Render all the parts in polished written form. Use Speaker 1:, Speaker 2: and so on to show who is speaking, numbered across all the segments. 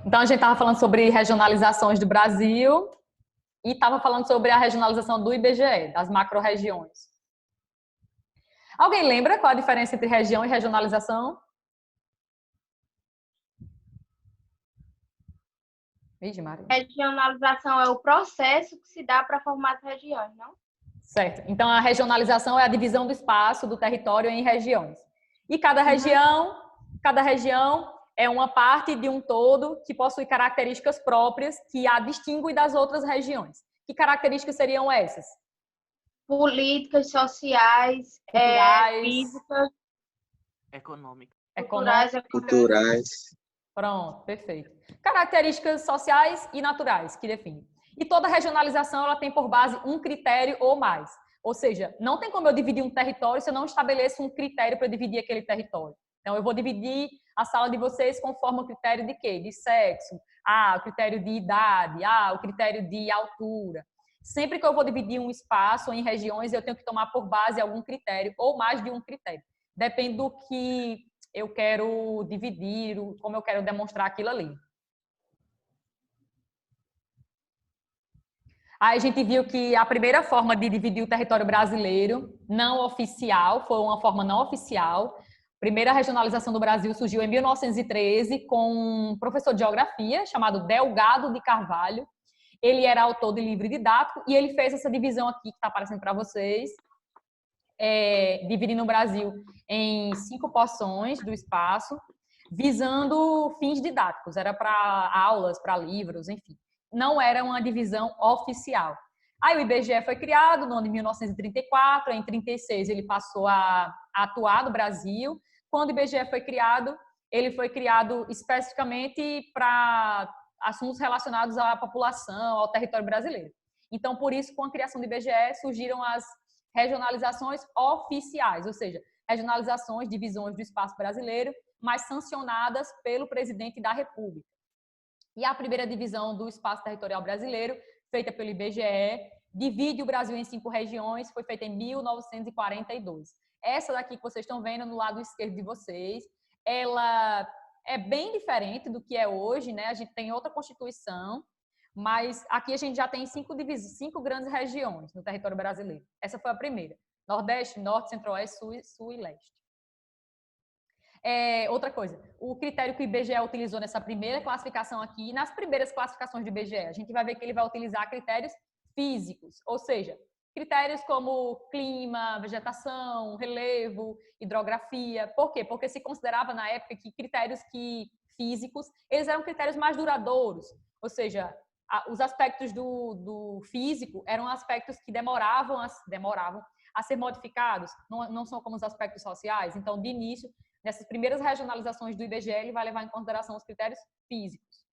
Speaker 1: Então, a gente estava falando sobre regionalizações do Brasil e estava falando sobre a regionalização do IBGE, das macro-regiões. Alguém lembra qual a diferença entre região e regionalização? Vixe, Maria.
Speaker 2: Regionalização é o processo que se dá para formar as regiões, não?
Speaker 1: Certo. Então, a regionalização é a divisão do espaço, do território em regiões. E cada região é uma parte de um todo que possui características próprias que a distinguem das outras regiões. Que características seriam essas?
Speaker 2: Políticas, sociais,
Speaker 1: Culturais,
Speaker 2: físicas,
Speaker 3: Econômicas.
Speaker 4: Culturais.
Speaker 1: Pronto, perfeito. Características sociais e naturais que definem. E toda regionalização ela tem por base um critério ou mais. Ou seja, não tem como eu dividir um território se eu não estabeleço um critério para dividir aquele território. Então, eu vou dividir a sala de vocês conforme o critério de quê? De sexo. O critério de idade. O critério de altura. Sempre que eu vou dividir um espaço em regiões, eu tenho que tomar por base algum critério ou mais de um critério. Depende do que eu quero dividir, como eu quero demonstrar aquilo ali. Aí a gente viu que a primeira forma de dividir o território brasileiro, não oficial, foi uma forma não oficial. A primeira regionalização do Brasil surgiu em 1913 com um professor de geografia chamado Delgado de Carvalho. Ele era autor de livro didático e ele fez essa divisão aqui que está aparecendo para vocês, dividindo o Brasil em 5 porções do espaço, visando fins didáticos. Era para aulas, para livros, enfim. Não era uma divisão oficial. Aí o IBGE foi criado no ano de 1934, em 1936 ele passou a atuar no Brasil. Quando o IBGE foi criado, ele foi criado especificamente para assuntos relacionados à população, ao território brasileiro. Então, por isso, com a criação do IBGE, surgiram as regionalizações oficiais, ou seja, regionalizações, divisões do espaço brasileiro, mas sancionadas pelo presidente da República. E a primeira divisão do espaço territorial brasileiro, feita pelo IBGE, divide o Brasil em 5 regiões, foi feita em 1942. Essa daqui que vocês estão vendo no lado esquerdo de vocês, ela é bem diferente do que é hoje, né? A gente tem outra Constituição, mas aqui a gente já tem 5 grandes regiões no território brasileiro. Essa foi a primeira. Nordeste, Norte, Centro-Oeste, Sul e Leste. Outra coisa, o critério que o IBGE utilizou nessa primeira classificação aqui, nas primeiras classificações do IBGE, a gente vai ver que ele vai utilizar critérios físicos, ou seja, critérios como clima, vegetação, relevo, hidrografia. Por quê? Porque se considerava na época que critérios físicos, eles eram critérios mais duradouros, ou seja, os aspectos do físico eram aspectos que demoravam a ser modificados, não são como os aspectos sociais. Então, de início, nessas primeiras regionalizações do IBGE, ele vai levar em consideração os critérios físicos.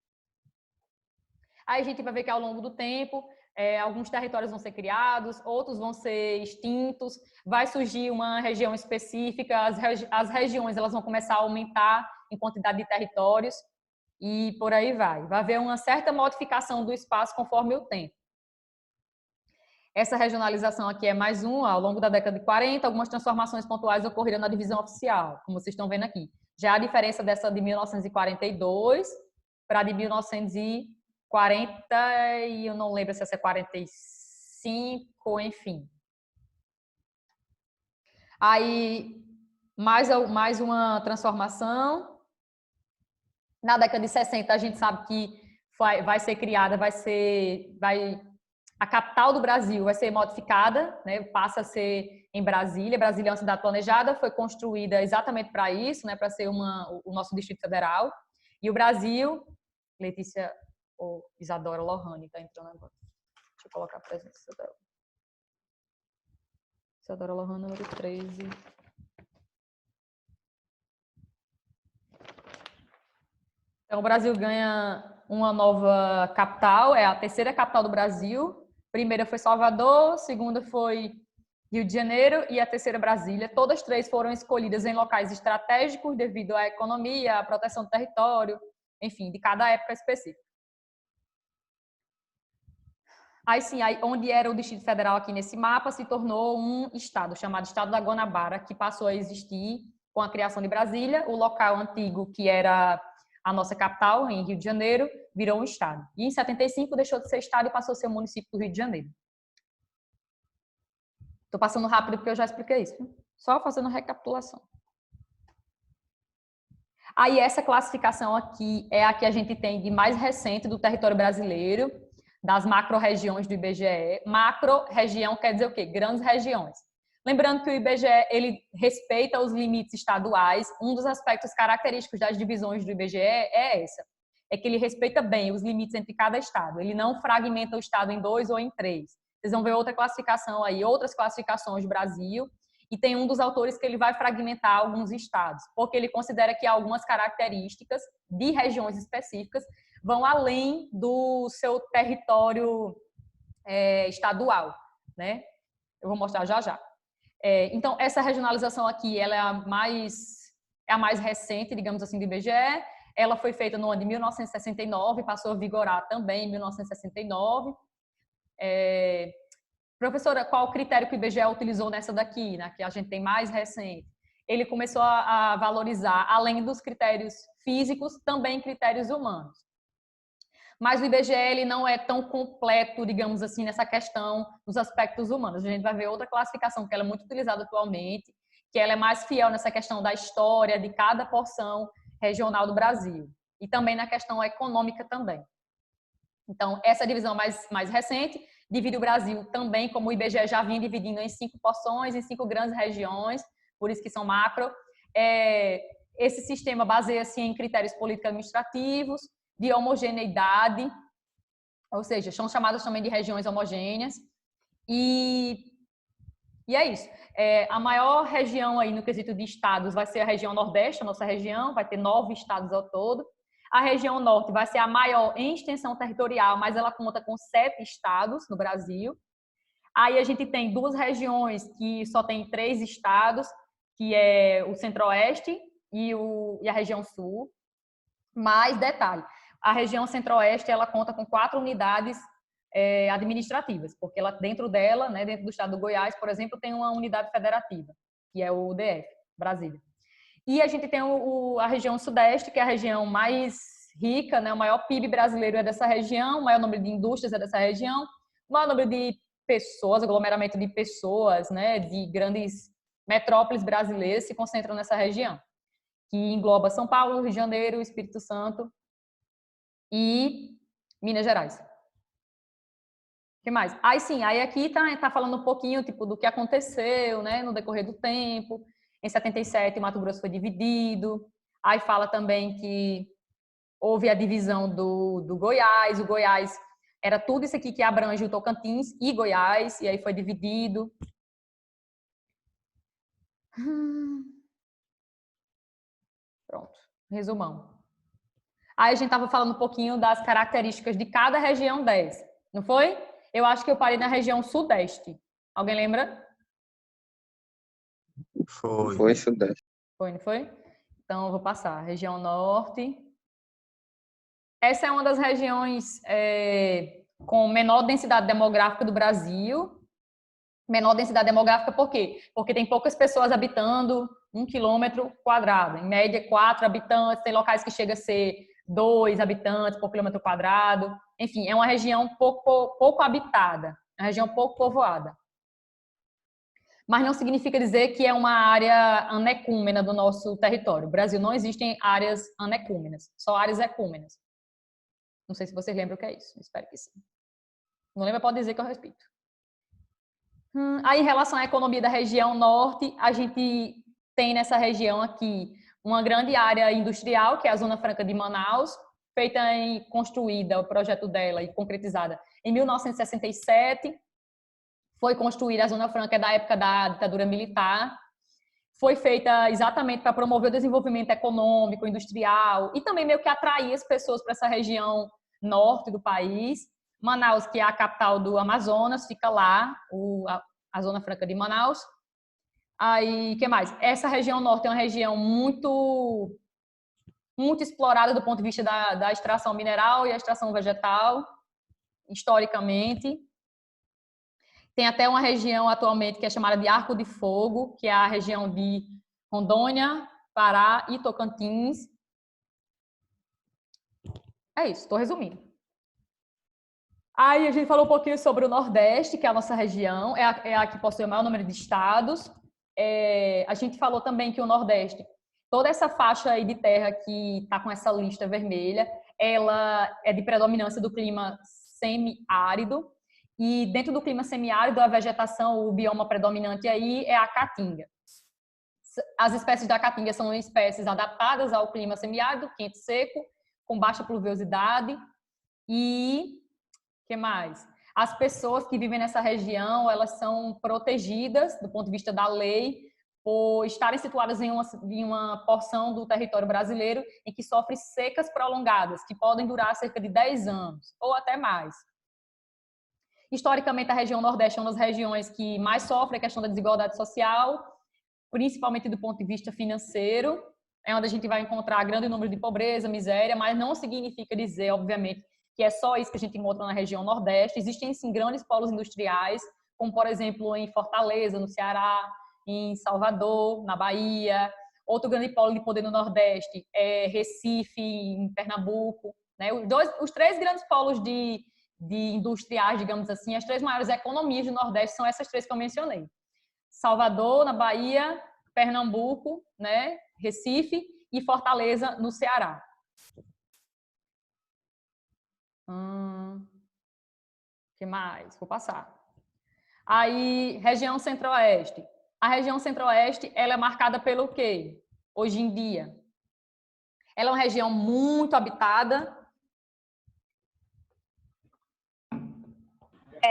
Speaker 1: Aí a gente vai ver que ao longo do tempo, alguns territórios vão ser criados, outros vão ser extintos, vai surgir uma região específica, as regiões elas vão começar a aumentar em quantidade de territórios e por aí vai. Vai haver uma certa modificação do espaço conforme o tempo. Essa regionalização aqui é mais uma, ao longo da década de 40, algumas transformações pontuais ocorreram na divisão oficial, como vocês estão vendo aqui. Já a diferença dessa de 1942 para a de 1940, e eu não lembro se essa é 45, enfim. Aí, mais uma transformação. Na década de 60, a gente sabe que vai ser criada, a capital do Brasil vai ser modificada, né? Passa a ser em Brasília. Brasília é uma cidade planejada, foi construída exatamente para isso, né? Para ser o nosso Distrito Federal. E o Brasil, Letícia ou Isadora Lohane está entrando agora. Deixa eu colocar a presença dela. Isadora Lohane, número 13. Então, o Brasil ganha uma nova capital, é a terceira capital do Brasil. Primeira foi Salvador, segunda foi Rio de Janeiro e a terceira Brasília. Todas 3 foram escolhidas em locais estratégicos devido à economia, à proteção do território, enfim, de cada época específica. Aí sim, onde era o Distrito Federal aqui nesse mapa, se tornou um estado, chamado Estado da Guanabara, que passou a existir com a criação de Brasília. O local antigo, que era a nossa capital, em Rio de Janeiro, virou um estado. E em 75 deixou de ser estado e passou a ser um município do Rio de Janeiro. Estou passando rápido porque eu já expliquei isso. Só fazendo recapitulação. Aí essa classificação aqui é a que a gente tem de mais recente do território brasileiro, das macro-regiões do IBGE. Macro-região quer dizer o quê? Grandes regiões. Lembrando que o IBGE, ele respeita os limites estaduais. Um dos aspectos característicos das divisões do IBGE é essa. É que ele respeita bem os limites entre cada estado. Ele não fragmenta o estado em 2 ou em 3. Vocês vão ver outra classificação aí, outras classificações do Brasil. E tem um dos autores que ele vai fragmentar alguns estados, porque ele considera que algumas características de regiões específicas vão além do seu território estadual, né? Eu vou mostrar já já. Então, essa regionalização aqui, ela é a mais recente, digamos assim, do IBGE. Ela foi feita no ano de 1969, passou a vigorar também em 1969. Professora, qual o critério que o IBGE utilizou nessa daqui, né, que a gente tem mais recente? Ele começou a valorizar, além dos critérios físicos, também critérios humanos. Mas o IBGE ele não é tão completo, digamos assim, nessa questão dos aspectos humanos. A gente vai ver outra classificação que ela é muito utilizada atualmente, que ela é mais fiel nessa questão da história de cada porção regional do Brasil. E também na questão econômica também. Então, essa divisão mais recente divide o Brasil também, como o IBGE já vinha dividindo em 5 porções, em 5 grandes regiões, por isso que são macro. Esse sistema baseia-se em critérios político-administrativos, de homogeneidade, ou seja, são chamadas também de regiões homogêneas. E é isso. A maior região aí no quesito de estados vai ser a região Nordeste, a nossa região, vai ter 9 estados ao todo. A região Norte vai ser a maior em extensão territorial, mas ela conta com 7 estados no Brasil. Aí a gente tem 2 regiões que só tem 3 estados, que é o Centro-Oeste e a região Sul. Mais detalhe, a região Centro-Oeste ela conta com 4 unidades administrativas, porque ela, dentro dela, né, dentro do estado do Goiás, por exemplo, tem uma unidade federativa, que é o DF, Brasília. E a gente tem a região Sudeste, que é a região mais rica, né? O maior PIB brasileiro é dessa região, o maior número de indústrias é dessa região, o maior número de pessoas, aglomeramento de pessoas, né? De grandes metrópoles brasileiras se concentram nessa região, que engloba São Paulo, Rio de Janeiro, Espírito Santo e Minas Gerais. O que mais? Aí aqui tá falando um pouquinho tipo, do que aconteceu, né? No decorrer do tempo. Em 77, o Mato Grosso foi dividido. Aí fala também que houve a divisão do Goiás. O Goiás era tudo isso aqui que abrange o Tocantins e Goiás, e aí foi dividido. Pronto, resumão. Aí a gente estava falando um pouquinho das características de cada região 10, não foi? Eu acho que eu parei na região Sudeste. Alguém lembra?
Speaker 3: Foi Sudeste.
Speaker 1: Foi, não foi? Então, eu vou passar. Região Norte. Essa é uma das regiões com menor densidade demográfica do Brasil. Menor densidade demográfica por quê? Porque tem poucas pessoas habitando 1 quilômetro quadrado. Em média, 4 habitantes. Tem locais que chega a ser 2 habitantes por quilômetro quadrado. Enfim, é uma região pouco habitada. É uma região pouco povoada. Mas não significa dizer que é uma área anecúmena do nosso território. No Brasil não existem áreas anecúmenas, só áreas ecúmenas. Não sei se vocês lembram o que é isso, espero que sim. Não lembra, pode dizer que eu respeito. Aí, em relação à economia da região norte, a gente tem nessa região aqui uma grande área industrial, que é a Zona Franca de Manaus, feita e construída, o projeto dela e concretizada em 1967. Foi construída a Zona Franca da época da ditadura militar. Foi feita exatamente para promover o desenvolvimento econômico, industrial e também meio que atrair as pessoas para essa região norte do país. Manaus, que é a capital do Amazonas, fica lá, a Zona Franca de Manaus. Aí, o que mais? Essa região norte é uma região muito explorada do ponto de vista da extração mineral e a extração vegetal, historicamente. Tem até uma região atualmente que é chamada de Arco de Fogo, que é a região de Rondônia, Pará e Tocantins. É isso, estou resumindo. Aí a gente falou um pouquinho sobre o Nordeste, que é a nossa região, é a que possui o maior número de estados. A gente falou também que o Nordeste, toda essa faixa aí de terra que está com essa lista vermelha, ela é de predominância do clima semiárido. E dentro do clima semiárido, a vegetação, o bioma predominante aí é a caatinga. As espécies da caatinga são espécies adaptadas ao clima semiárido, quente e seco, com baixa pluviosidade. E que mais? As pessoas que vivem nessa região, elas são protegidas do ponto de vista da lei por estarem situadas em uma porção do território brasileiro em que sofre secas prolongadas, que podem durar cerca de 10 anos ou até mais. Historicamente, a região Nordeste é uma das regiões que mais sofre a questão da desigualdade social, principalmente do ponto de vista financeiro. É onde a gente vai encontrar grande número de pobreza, miséria, mas não significa dizer, obviamente, que é só isso que a gente encontra na região Nordeste. Existem, sim, grandes polos industriais, como, por exemplo, em Fortaleza, no Ceará, em Salvador, na Bahia. Outro grande polo de poder no Nordeste é Recife, em Pernambuco. Né? Os três grandes polos de industriais, digamos assim, as três maiores economias do Nordeste são essas três que eu mencionei. Salvador, na Bahia, Pernambuco, né? Recife e Fortaleza, no Ceará. Que mais? Vou passar. Aí, região Centro-Oeste. A região Centro-Oeste, ela é marcada pelo quê? Hoje em dia. Ela é uma região muito habitada.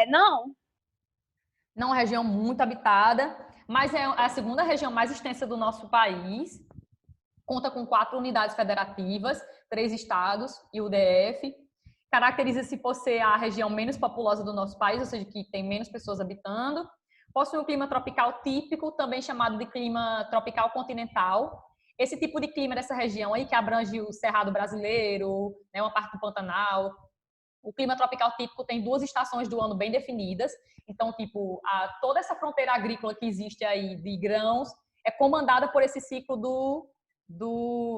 Speaker 2: Não.
Speaker 1: Não é uma região muito habitada, mas é a segunda região mais extensa do nosso país. Conta com 4 unidades federativas, 3 estados e o DF. Caracteriza-se por ser a região menos populosa do nosso país, ou seja, que tem menos pessoas habitando. Possui um clima tropical típico, também chamado de clima tropical continental. Esse tipo de clima dessa região aí, que abrange o Cerrado brasileiro, né, uma parte do Pantanal. O clima tropical típico tem 2 estações do ano bem definidas. Então, tipo, toda essa fronteira agrícola que existe aí de grãos é comandada por esse ciclo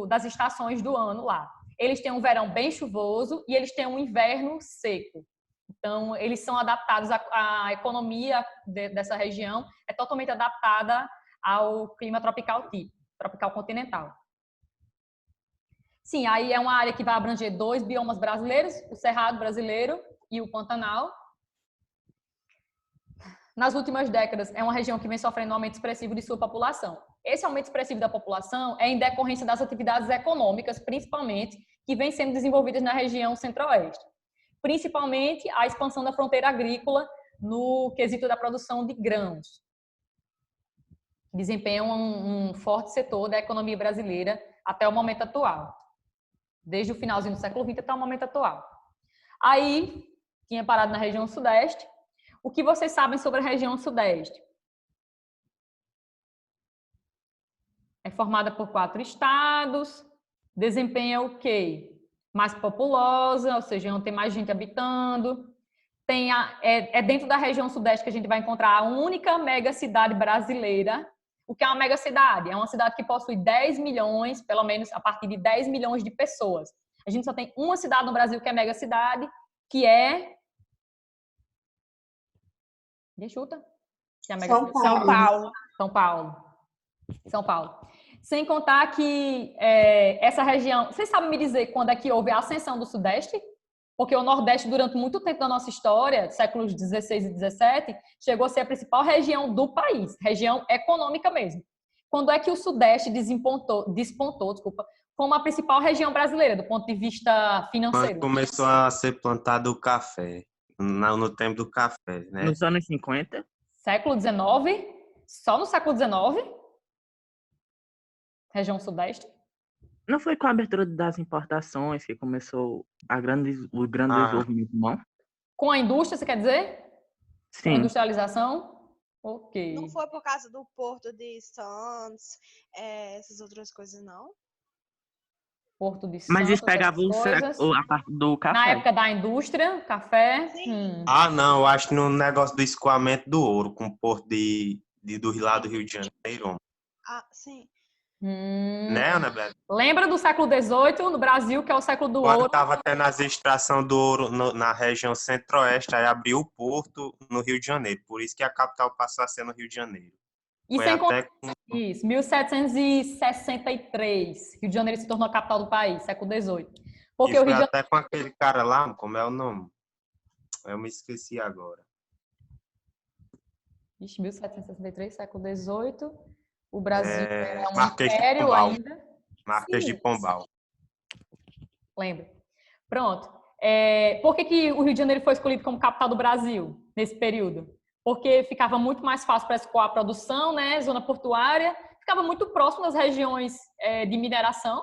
Speaker 1: das estações do ano lá. Eles têm um verão bem chuvoso e eles têm um inverno seco. Então, eles são adaptados, a economia dessa região é totalmente adaptada ao clima tropical típico, tropical continental. Sim, aí é uma área que vai abranger 2 biomas brasileiros, o Cerrado brasileiro e o Pantanal. Nas últimas décadas, é uma região que vem sofrendo um aumento expressivo de sua população. Esse aumento expressivo da população é em decorrência das atividades econômicas, principalmente, que vêm sendo desenvolvidas na região Centro-Oeste. Principalmente a expansão da fronteira agrícola no quesito da produção de grãos. Desempenham um forte setor da economia brasileira até o momento atual. Desde o finalzinho do século XX até o momento atual. Aí, tinha parado na região Sudeste. O que vocês sabem sobre a região Sudeste? É formada por 4 estados, desempenha o quê? Mais populosa, ou seja, não tem mais gente habitando. É dentro da região Sudeste que a gente vai encontrar a única megacidade brasileira. O que é uma megacidade? É uma cidade que possui 10 milhões, pelo menos a partir de 10 milhões de pessoas. A gente só tem uma cidade no Brasil que é megacidade, que é... Me chuta. Que é
Speaker 3: São Paulo.
Speaker 1: São Paulo. São Paulo. Sem contar que essa região... Vocês sabem me dizer quando é que houve a ascensão do Sudeste? Porque o Nordeste, durante muito tempo da nossa história, séculos 16 e 17, chegou a ser a principal região do país, região econômica mesmo. Quando é que o Sudeste despontou, como a principal região brasileira, do ponto de vista financeiro?
Speaker 4: Quando começou a ser plantado o café, no tempo do café, né?
Speaker 5: Nos anos 50?
Speaker 1: Século XIX? Só no século XIX? Região Sudeste?
Speaker 5: Não foi com a abertura das importações que começou o grande desenvolvimento, não?
Speaker 1: Com a indústria, você quer dizer?
Speaker 5: Sim.
Speaker 1: Com a industrialização? Ok.
Speaker 3: Não foi por causa do Porto de Santos, essas outras coisas, não?
Speaker 1: Porto de Santos,
Speaker 5: Mas eles pegavam a parte do café.
Speaker 1: Na época da indústria, café.
Speaker 3: Sim.
Speaker 4: Não, eu acho que no negócio do escoamento do ouro, com o porto do Rio de Janeiro.
Speaker 3: Sim.
Speaker 4: Né, Ana Beatriz?
Speaker 1: Lembra do século XVIII no Brasil, que é o século do
Speaker 4: Quando
Speaker 1: ouro?
Speaker 4: estava tendo as extração do ouro na região centro-oeste, aí abriu o porto no Rio de Janeiro. Por isso que a capital passou a ser no Rio de Janeiro.
Speaker 1: E
Speaker 4: Foi
Speaker 1: sem contar
Speaker 4: até
Speaker 1: isso, 1763, Rio de Janeiro se tornou a capital do país, século XVIII.
Speaker 4: E
Speaker 1: Porque o
Speaker 4: foi
Speaker 1: Rio de Janeiro...
Speaker 4: até com aquele cara lá, como é o nome? Eu me esqueci agora.
Speaker 1: Ixi, 1763, século XVIII, o Brasil era um
Speaker 4: Marquês de
Speaker 1: império
Speaker 4: Pombal.
Speaker 1: ainda.
Speaker 4: Marquês de
Speaker 1: Sim,
Speaker 4: Pombal.
Speaker 1: lembra. Pronto. Por que o Rio de Janeiro foi escolhido como capital do Brasil nesse período? Porque ficava muito mais fácil para escoar a produção, né? Zona portuária, ficava muito próximo das regiões de mineração,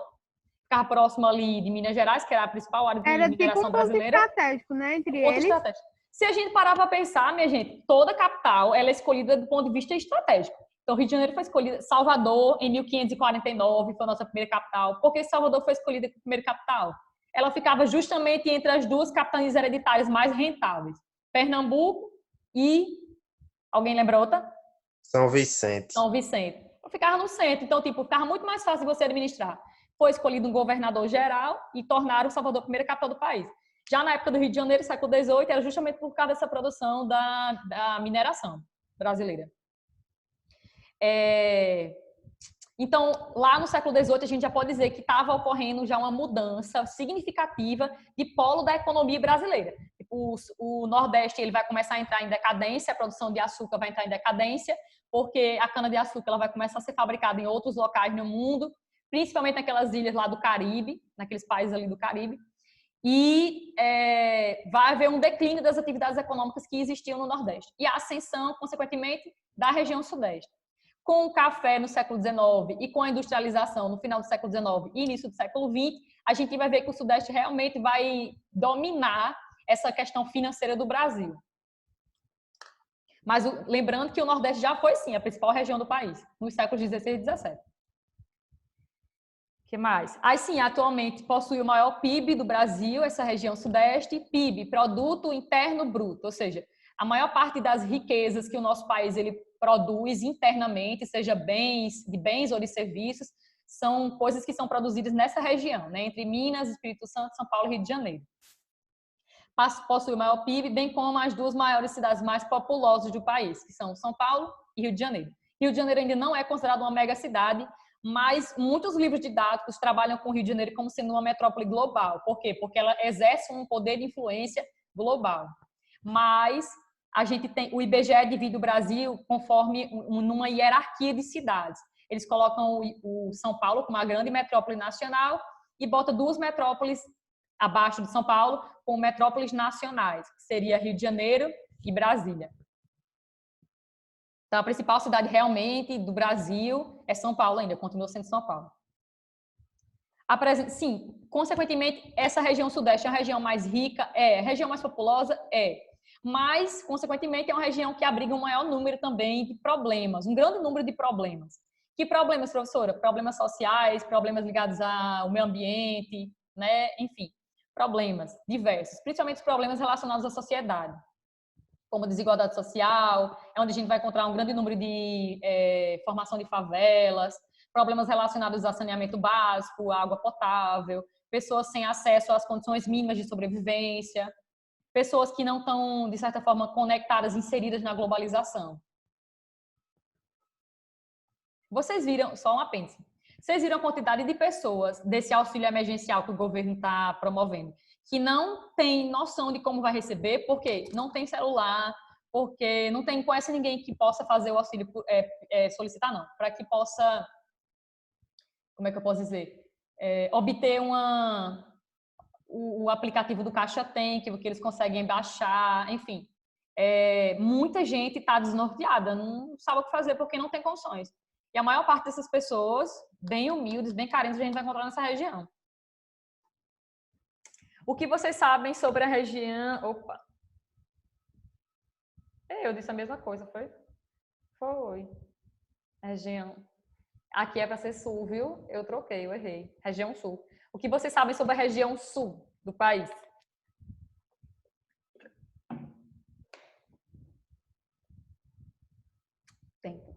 Speaker 1: ficava próximo ali de Minas Gerais, que era a principal área de
Speaker 6: Era tipo
Speaker 1: mineração
Speaker 6: um ponto
Speaker 1: brasileira.
Speaker 6: estratégico, né, entre
Speaker 1: Ponto
Speaker 6: eles.
Speaker 1: estratégico. Se a gente parar para pensar, minha gente, toda capital ela é escolhida do ponto de vista estratégico. Então, Rio de Janeiro foi escolhida, Salvador, em 1549, foi a nossa primeira capital. Por que Salvador foi escolhida como primeira capital? Ela ficava justamente entre as duas capitanias hereditárias mais rentáveis, Pernambuco e... Alguém lembra outra?
Speaker 4: São Vicente.
Speaker 1: São Vicente. Ficava no centro, então, tipo, ficava muito mais fácil de você administrar. Foi escolhido um governador geral e tornaram Salvador a primeira capital do país. Já na época do Rio de Janeiro, século XVIII, era justamente por causa dessa produção da mineração brasileira. Então, lá no século XVIII, a gente já pode dizer que estava ocorrendo já uma mudança significativa de polo da economia brasileira. O Nordeste ele vai começar a entrar em decadência, a produção de açúcar vai entrar em decadência, porque a cana-de-açúcar ela vai começar a ser fabricada em outros locais no mundo, principalmente naquelas ilhas lá do Caribe, naqueles países ali do Caribe, e vai haver um declínio das atividades econômicas que existiam no Nordeste e a ascensão, consequentemente, da região Sudeste. Com o café no século XIX e com a industrialização no final do século XIX e início do século XX, a gente vai ver que o Sudeste realmente vai dominar essa questão financeira do Brasil. Mas lembrando que o Nordeste já foi, sim, a principal região do país, nos séculos XVI e XVII. O que mais? Aí, sim, atualmente possui o maior PIB do Brasil, essa região Sudeste, PIB, Produto Interno Bruto, ou seja, a maior parte das riquezas que o nosso país ele produz internamente, seja de bens ou de serviços, são coisas que são produzidas nessa região, né, entre Minas, Espírito Santo, São Paulo e Rio de Janeiro. Possui o maior PIB, bem como as duas maiores cidades mais populosas do país, que são São Paulo e Rio de Janeiro. Rio de Janeiro ainda não é considerado uma megacidade, mas muitos livros didáticos trabalham com o Rio de Janeiro como sendo uma metrópole global. Por quê? Porque ela exerce um poder de influência global. Mas a gente tem, o IBGE divide o Brasil conforme numa hierarquia de cidades. Eles colocam o São Paulo como uma grande metrópole nacional e bota duas metrópoles abaixo de São Paulo com metrópoles nacionais, que seria Rio de Janeiro e Brasília. Então, a principal cidade realmente do Brasil é São Paulo ainda, continua sendo São Paulo. Sim, consequentemente, essa região sudeste é a região mais rica? É. A região mais populosa? É. Mas, consequentemente, é uma região que abriga um maior número também de problemas, um grande número de problemas. Que problemas, professora? Problemas sociais, problemas ligados ao meio ambiente, né? Enfim, problemas diversos, principalmente os problemas relacionados à sociedade, como desigualdade social, é onde a gente vai encontrar um grande número de formação de favelas, problemas relacionados a saneamento básico, água potável, pessoas sem acesso às condições mínimas de sobrevivência, pessoas que não estão, de certa forma, conectadas, inseridas na globalização. Vocês viram, só um apêndice, vocês viram a quantidade de pessoas desse auxílio emergencial que o governo está promovendo, que não tem noção de como vai receber, porque não tem celular, porque não conhece ninguém que possa fazer o auxílio, solicitar não, para que possa, como é que eu posso dizer, obter o aplicativo do Caixa Tem, que eles conseguem baixar, enfim. Muita gente está desnorteada, não sabe o que fazer porque não tem condições. E a maior parte dessas pessoas, bem humildes, bem carentes, a gente vai encontrar nessa região. O que vocês sabem sobre a região... Opa! Eu disse a mesma coisa, foi? Foi. Região... Aqui é para ser sul, viu? Eu troquei, eu errei. Região sul. O que vocês sabem sobre a região sul do país? Tempo.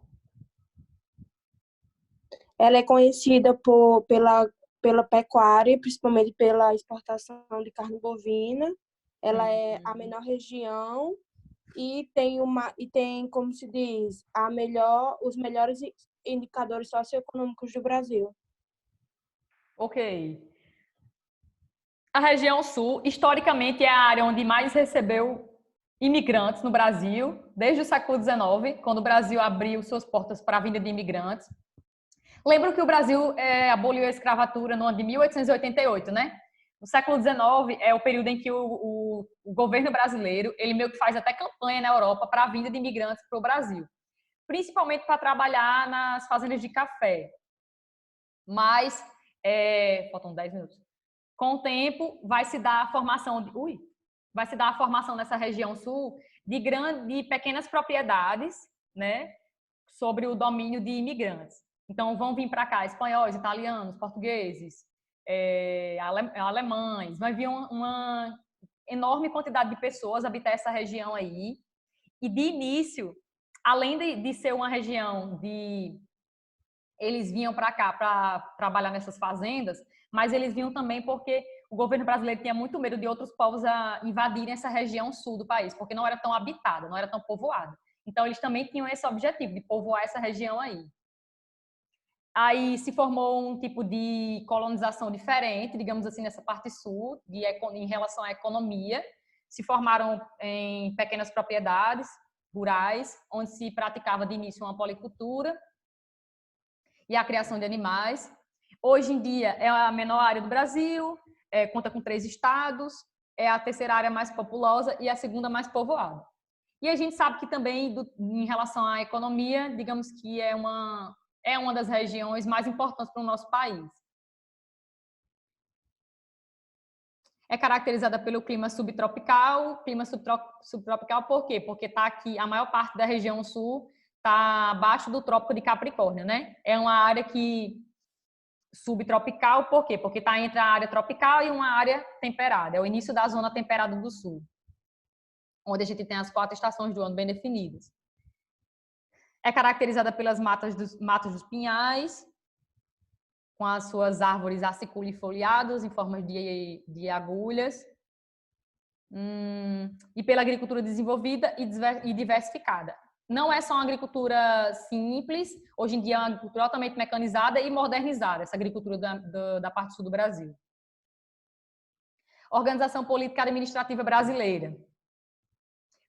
Speaker 6: Ela é conhecida pela pecuária, principalmente pela exportação de carne bovina. Ela é a menor região e tem, como se diz, os melhores indicadores socioeconômicos do Brasil.
Speaker 1: Ok. A região sul, historicamente, é a área onde mais recebeu imigrantes no Brasil, desde o século XIX, quando o Brasil abriu suas portas para a vinda de imigrantes. Lembro que o Brasil aboliu a escravatura no ano de 1888, né? No século XIX é o período em que o governo brasileiro, ele meio que faz até campanha na Europa para a vinda de imigrantes para o Brasil, principalmente para trabalhar nas fazendas de café. Mas, faltam 10 minutos. Com o tempo, vai se dar a formação nessa região sul de pequenas propriedades, né, sobre o domínio de imigrantes. Então, vão vir para cá espanhóis, italianos, portugueses, alemães. Vai vir uma enorme quantidade de pessoas habitar essa região aí. E, de início, além de ser uma região eles vinham para cá para trabalhar nessas fazendas, mas eles vinham também porque o governo brasileiro tinha muito medo de outros povos invadirem essa região sul do país, porque não era tão habitada, não era tão povoada. Então, eles também tinham esse objetivo de povoar essa região aí. Aí se formou um tipo de colonização diferente, digamos assim, nessa parte sul, em relação à economia. Se formaram em pequenas propriedades rurais, onde se praticava de início uma policultura e a criação de animais. Hoje em dia é a menor área do Brasil, conta com 3 estados, é a terceira área mais populosa e a segunda mais povoada. E a gente sabe que também, em relação à economia, digamos que é uma das regiões mais importantes para o nosso país. É caracterizada pelo clima subtropical. Clima subtropical por quê? Porque está aqui, a maior parte da região sul está abaixo do Trópico de Capricórnio, né? É uma área subtropical, por quê? Porque está entre a área tropical e uma área temperada. É o início da zona temperada do sul, onde a gente tem as 4 estações do ano bem definidas. É caracterizada pelas matas dos pinhais, com as suas árvores aciculifoliadas em forma de agulhas, e pela agricultura desenvolvida e diversificada. Não é só uma agricultura simples, hoje em dia é uma agricultura altamente mecanizada e modernizada, essa agricultura da parte sul do Brasil. Organização política administrativa brasileira.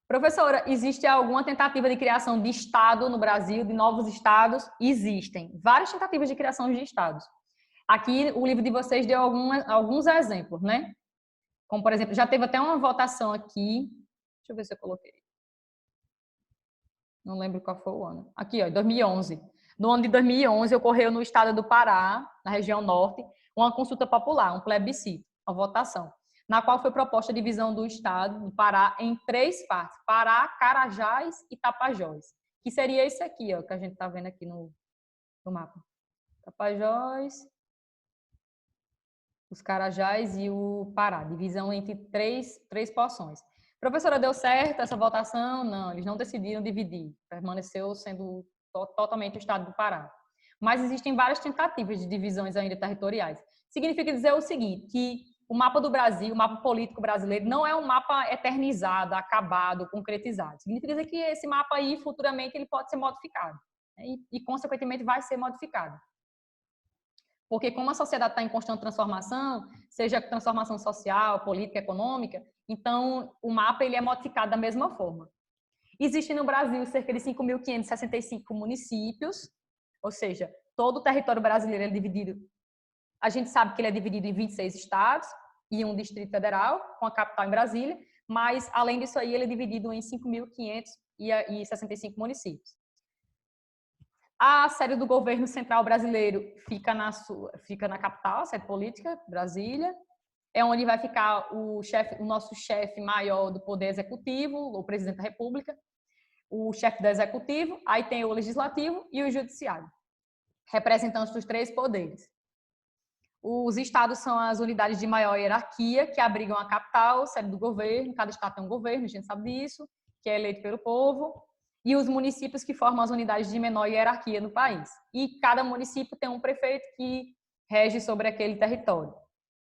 Speaker 1: Professora, existe alguma tentativa de criação de Estado no Brasil, de novos Estados? Existem várias tentativas de criação de Estados. Aqui, o livro de vocês deu alguns exemplos, né? Como, por exemplo, já teve até uma votação aqui. Deixa eu ver se eu coloquei. Não lembro qual foi o ano. Aqui, ó, 2011. No ano de 2011, ocorreu no estado do Pará, na região norte, uma consulta popular, um plebiscito, uma votação, na qual foi proposta a divisão do estado do Pará em 3 partes: Pará, Carajás e Tapajós, que seria esse aqui, ó, que a gente está vendo aqui no mapa. Tapajós, os Carajás e o Pará, divisão entre três porções. Professora, deu certo essa votação? Não, eles não decidiram dividir, permaneceu sendo totalmente o estado do Pará. Mas existem várias tentativas de divisões ainda territoriais. Significa dizer o seguinte, que o mapa do Brasil, o mapa político brasileiro, não é um mapa eternizado, acabado, concretizado. Significa dizer que esse mapa aí, futuramente, ele pode ser modificado, né? E, consequentemente, vai ser modificado. Porque como a sociedade está em constante transformação, seja transformação social, política, econômica, então o mapa ele é modificado da mesma forma. Existem no Brasil cerca de 5.565 municípios, ou seja, todo o território brasileiro é dividido. A gente sabe que ele é dividido em 26 estados e um distrito federal, com a capital em Brasília, mas além disso aí ele é dividido em 5.565 municípios. A sede do governo central brasileiro fica na capital, a sede política, Brasília. É onde vai ficar o nosso chefe maior do poder executivo, o presidente da República, o chefe do executivo, aí tem o legislativo e o judiciário, representantes dos 3 poderes. Os estados são as unidades de maior hierarquia que abrigam a capital, sede do governo. Cada estado tem um governo, a gente sabe disso, que é eleito pelo povo. e os municípios que formam as unidades de menor hierarquia no país. E cada município tem um prefeito que rege sobre aquele território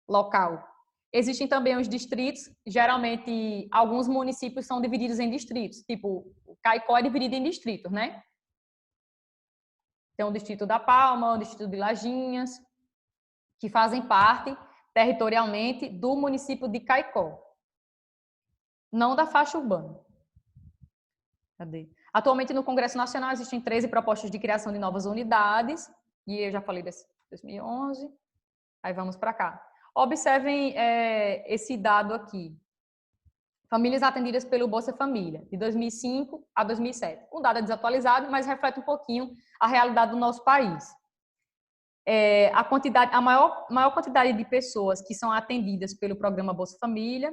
Speaker 1: local. Existem também os distritos, geralmente alguns municípios são divididos em distritos, tipo, o Caicó é dividido em distritos, né? Tem o distrito da Palma, o distrito de Lajinhas, que fazem parte territorialmente do município de Caicó, não da faixa urbana. Cadê? Atualmente, no Congresso Nacional, existem 13 propostas de criação de novas unidades, e eu já falei desse 2011, aí vamos para cá. Observem esse dado aqui. Famílias atendidas pelo Bolsa Família, de 2005 a 2007. O dado é desatualizado, mas reflete um pouquinho a realidade do nosso país. A maior quantidade de pessoas que são atendidas pelo programa Bolsa Família,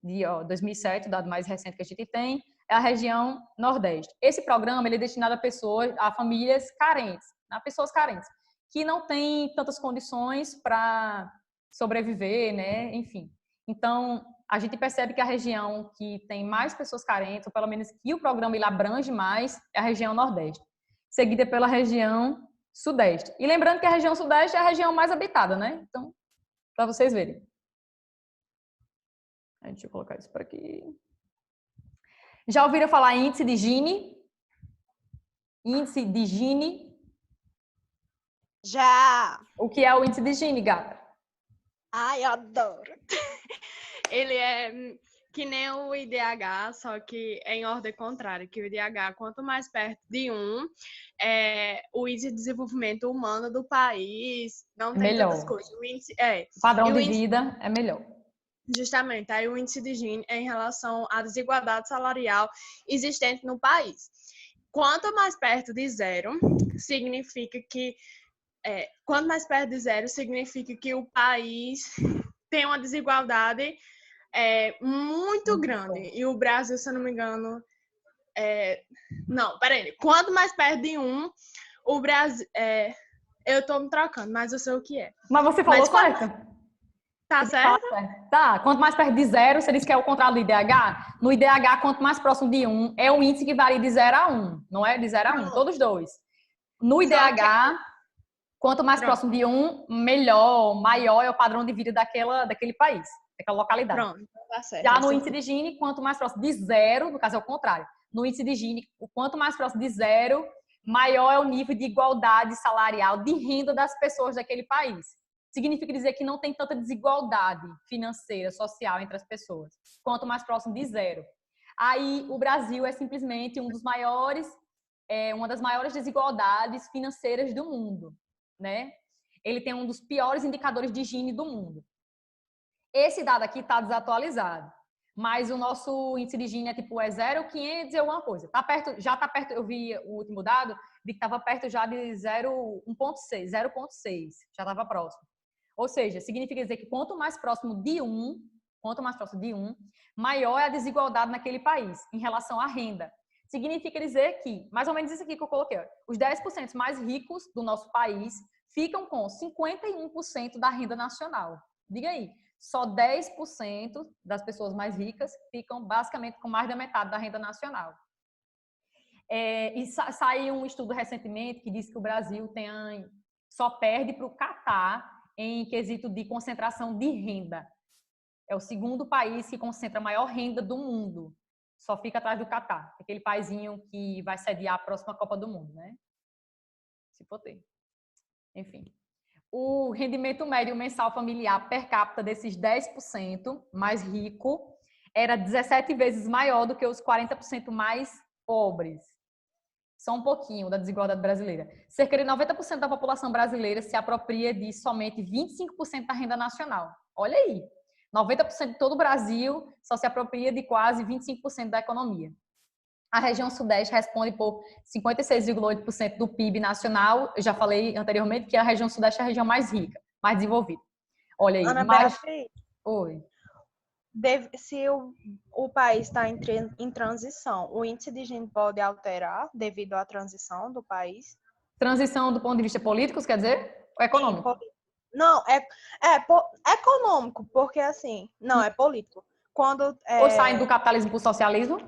Speaker 1: de 2007, o dado mais recente que a gente tem, é a região Nordeste. Esse programa ele é destinado a famílias carentes, a pessoas carentes, que não têm tantas condições para sobreviver, né? Enfim. Então, a gente percebe que a região que tem mais pessoas carentes, ou pelo menos que o programa ele abrange mais, é a região Nordeste, seguida pela região Sudeste. E lembrando que a região Sudeste é a região mais habitada, né? Então, para vocês verem. Deixa eu colocar isso por aqui. Já ouviram falar em índice de Gini? Índice de Gini?
Speaker 3: Já!
Speaker 1: O que é o índice de Gini, gata?
Speaker 3: Ai, eu adoro!
Speaker 7: Ele é que nem o IDH, só que é em ordem contrária, que o IDH, quanto mais perto de 1, o índice de desenvolvimento humano do país não tem
Speaker 1: melhor.
Speaker 7: tantas coisas. O índice,
Speaker 1: o padrão de vida é melhor.
Speaker 7: Justamente, aí o índice de Gini é em relação à desigualdade salarial existente no país. Quanto mais perto de zero, significa que o país tem uma desigualdade muito grande. E o Brasil, se eu não me engano... Não, peraí. Quanto mais perto de 1, o Brasil... eu tô me trocando, mas eu sei o que é.
Speaker 1: Mas você falou certo.
Speaker 7: Tá certo?
Speaker 1: Tá. Quanto mais perto de 0, você disse que é o contrário do IDH. No IDH, quanto mais próximo de 1, é um índice que varia de 0 a 1. Não é de 0 a 1, todos dois. No IDH, quanto mais próximo de 1, maior é o padrão de vida daquele país, daquela localidade.
Speaker 7: Pronto, tá certo.
Speaker 1: Já no índice de Gini, quanto mais próximo de 0, no caso é o contrário. No índice de Gini, quanto mais próximo de 0, maior é o nível de igualdade salarial, de renda das pessoas daquele país. Significa dizer que não tem tanta desigualdade financeira, social entre as pessoas, quanto mais próximo de 0. Aí o Brasil é simplesmente uma das maiores desigualdades financeiras do mundo, né? Ele tem um dos piores indicadores de Gini do mundo. Esse dado aqui está desatualizado, mas o nosso índice de Gini é 0,500 e alguma coisa. Já está perto, eu vi o último dado, de que estava perto já de 0,6, já estava próximo. Ou seja, significa dizer que quanto mais próximo de 1, maior é a desigualdade naquele país em relação à renda. Significa dizer que, mais ou menos isso aqui que eu coloquei, os 10% mais ricos do nosso país ficam com 51% da renda nacional. Diga aí, só 10% das pessoas mais ricas ficam basicamente com mais da metade da renda nacional. E saiu um estudo recentemente que diz que o Brasil só perde para o Catar em quesito de concentração de renda. É o segundo país que concentra a maior renda do mundo. Só fica atrás do Catar, aquele paizinho que vai sediar a próxima Copa do Mundo, né? Se for ter. Enfim. O rendimento médio mensal familiar per capita desses 10% mais rico era 17 vezes maior do que os 40% mais pobres. Só um pouquinho da desigualdade brasileira. Cerca de 90% da população brasileira se apropria de somente 25% da renda nacional. Olha aí, 90% de todo o Brasil só se apropria de quase 25% da economia. A região Sudeste responde por 56,8% do PIB nacional. Eu já falei anteriormente que a região Sudeste é a região mais rica, mais desenvolvida. Olha aí.
Speaker 6: Ana Beatriz,
Speaker 1: Oi.
Speaker 6: se o país está em transição, o índice de Gini pode alterar devido à transição do país?
Speaker 1: Transição do ponto de vista político, quer dizer? Ou econômico?
Speaker 6: Não, econômico, porque assim, não, é político. Quando
Speaker 1: Ou saem do capitalismo para o socialismo?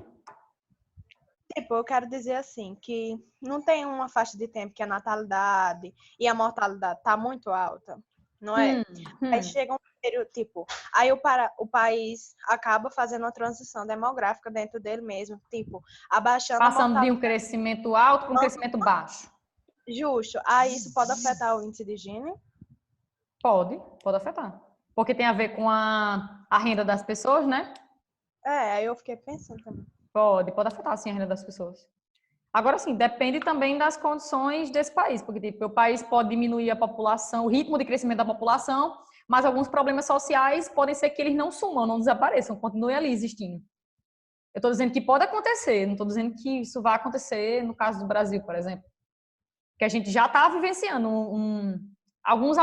Speaker 3: Tipo, eu quero dizer assim, que não tem uma faixa de tempo que a natalidade e a mortalidade tá muito alta, não é? Aí chega um período, tipo, aí o país acaba fazendo uma transição demográfica dentro dele mesmo, tipo, abaixando a
Speaker 1: Passando de um
Speaker 3: mortalidade.
Speaker 1: crescimento alto para um crescimento baixo.
Speaker 3: Justo. Aí isso pode afetar o índice de Gini?
Speaker 1: Pode afetar. Porque tem a ver com a renda das pessoas, né?
Speaker 3: Aí eu fiquei pensando também.
Speaker 1: Pode afetar, sim, a renda das pessoas. Agora, sim, depende também das condições desse país, porque tipo, o país pode diminuir a população, o ritmo de crescimento da população, mas alguns problemas sociais podem ser que eles não sumam, não desapareçam, continuem ali existindo. Eu estou dizendo que pode acontecer, não estou dizendo que isso vai acontecer no caso do Brasil, por exemplo. Que a gente já está vivenciando alguns